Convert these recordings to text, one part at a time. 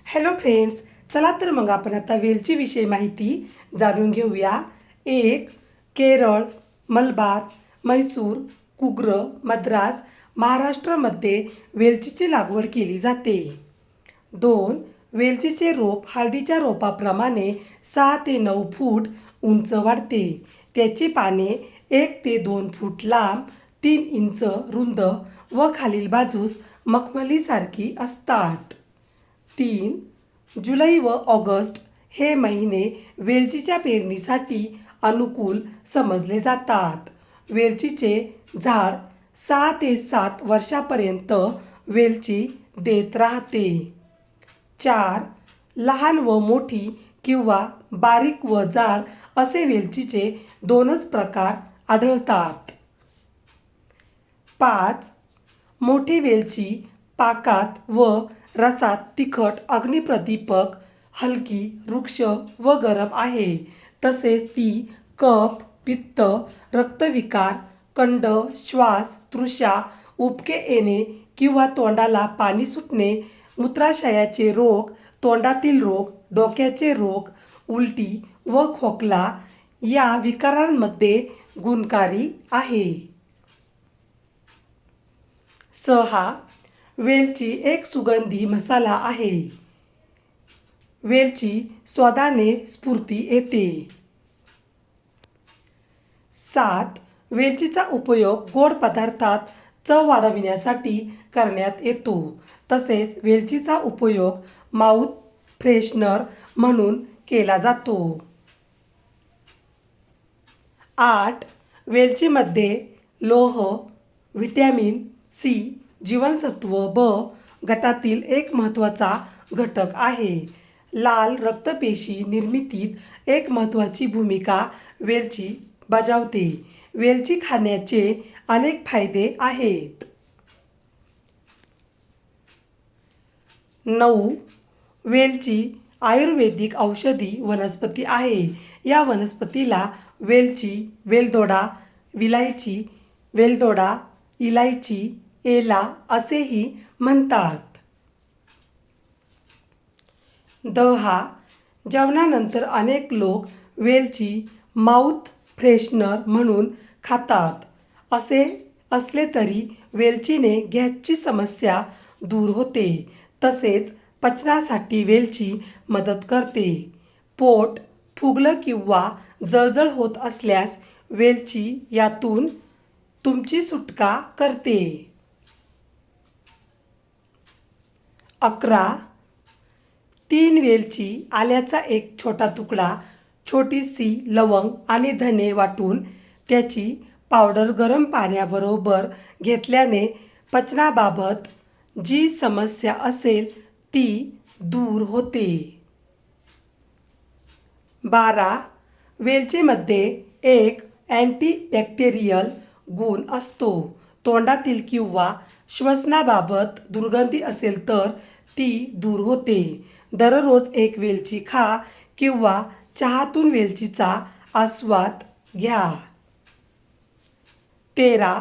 Hello friends, चला तर मग आपण आता वेलची विषयी माहिती जाणून घेऊया. एक, केरळ, मलबार, म्हैसूर, कुग्र, मद्रास, महाराष्ट्रामध्ये वेलचीची लागवड केली जाते. 2, वेलचीचे रोप हळदीच्या रोपाप्रमाणे 6 ते 9 फूट उंच वाढते. त्याची पाने 1 ते 2 फूट लांब, 3 इंच रुंद व खालील बाजूस मखमलीसारखी असतात. 3, जुलै व ऑगस्ट हे महिने वेलचीच्या पेरणीसाठी अनुकूल समजले जातात. वेलचीचे झाड 6 ते 7 वर्षापर्यंत वेलची देत राहते. 4, लहान व मोठी किंवा बारीक व जाड असे वेलचीचे 2च प्रकार आढळतात. 5, मोठी वेलची पाकात व रसात तिखट, अग्निप्रदीपक, हलकी, वृक्ष व गरम आहे. तसेच ती कफ, पित्त, रक्तविकार, कंड, श्वास, तृषा, उबके येणे किंवा तोंडाला पाणी सुटणे, मूत्राशयाचे रोग, तोंडातील रोग, डोक्याचे रोग, उलटी व खोकला या विकारांमध्ये गुणकारी आहे. 6, वेलची एक सुगंधी मसाला आहे. वेलची स्वादाने स्फूर्ती येते. 7, वेलचीचा उपयोग गोड पदार्थात चव वाढविण्यासाठी करण्यात येतो. तसेच वेलचीचा उपयोग माउथ फ्रेशनर म्हणून केला जातो. 8, वेलचीमध्ये लोह, व्हिटॅमिन सी, जीवनसत्व ब गटातील एक महत्त्वाचा घटक आहे. लाल रक्तपेशी निर्मितीत एक महत्त्वाची भूमिका वेलची बजावते. वेलची खाण्याचे अनेक फायदे आहेत. 9, वेलची आयुर्वेदिक औषधी वनस्पती आहे. या वनस्पतीला वेलची, वेलदोडा, विलायची, वेलदोडा, इलायची, एला असेही म्हणतात. 10, जेवणानंतर अनेक लोक वेलची माउथ फ्रेशनर म्हणून खातात. असे असले तरी वेलचीने गॅसची समस्या दूर होते. तसेच पचनासाठी वेलची मदत करते. पोट फुगलं किंवा जळजळ होत असल्यास वेलची यातून तुमची सुटका करते. 11, 3 वेलची, आल्याचा एक छोटा तुकडा, छोटीशी लवंग आणि धने वाटून त्याची पावडर गरम पाण्याबरोबर घेतल्याने पचनाबाबत जी समस्या असेल ती दूर होते. 12, वेलचीमध्ये एक अँटीबॅक्टेरियल गुण असतो. तोंडातील किंवा श्वसनाबाबत दुर्गंधी असेल तर ती दूर होते. दररोज एक वेलची खा किंवा चहातून वेलचीचा आस्वाद घ्या. 13,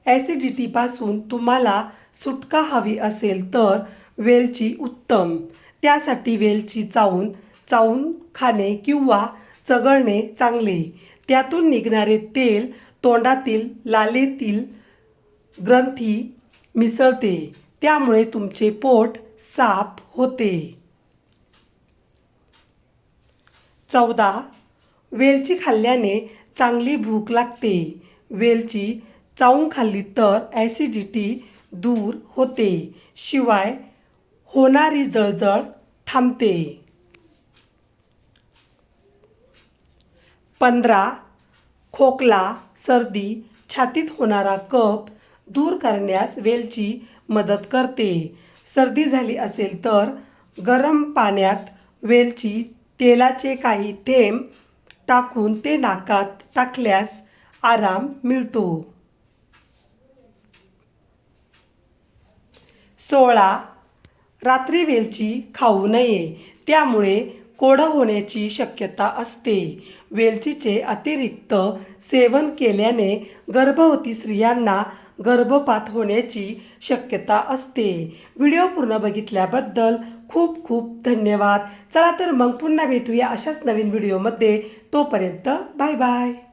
ॲसिडिटीपासून तुम्हाला सुटका हवी असेल तर वेलची उत्तम. त्यासाठी वेलची चावून खाणे किंवा चघळणे चांगले. त्यातून निघणारे तेल तोंडातील लाळेतील ग्रंथी मिसळते. त्यामुळे तुमचे पोट साफ होते. 14, वेलची खाल्ल्याने चांगली भूक लागते. वेलची चावून खाल्ली तर ॲसिडिटी दूर होते. शिवाय होणारी जळजळ थांबते. 15, खोकला, सर्दी, छातीत होणारा कफ दूर करण्यास वेलची मदत करते. सर्दी झाली असेल तर गरम पाण्यात वेलची तेलाचे काही थेंब टाकून ते नाकात टाकल्यास आराम मिळतो. 16, रात्री वेलची खाऊ नये. त्यामुळे कोरडं होण्याची शक्यता असते. वेलचीचे अतिरिक्त सेवन केल्याने गर्भवती स्त्रियांना गर्भपात होण्याची शक्यता असते. व्हिडिओ पूर्ण बघितल्याबद्दल खूप खूप धन्यवाद. चला तर मग पुन्हा भेटूया अशाच नवीन व्हिडिओमध्ये. तोपर्यंत बाय बाय.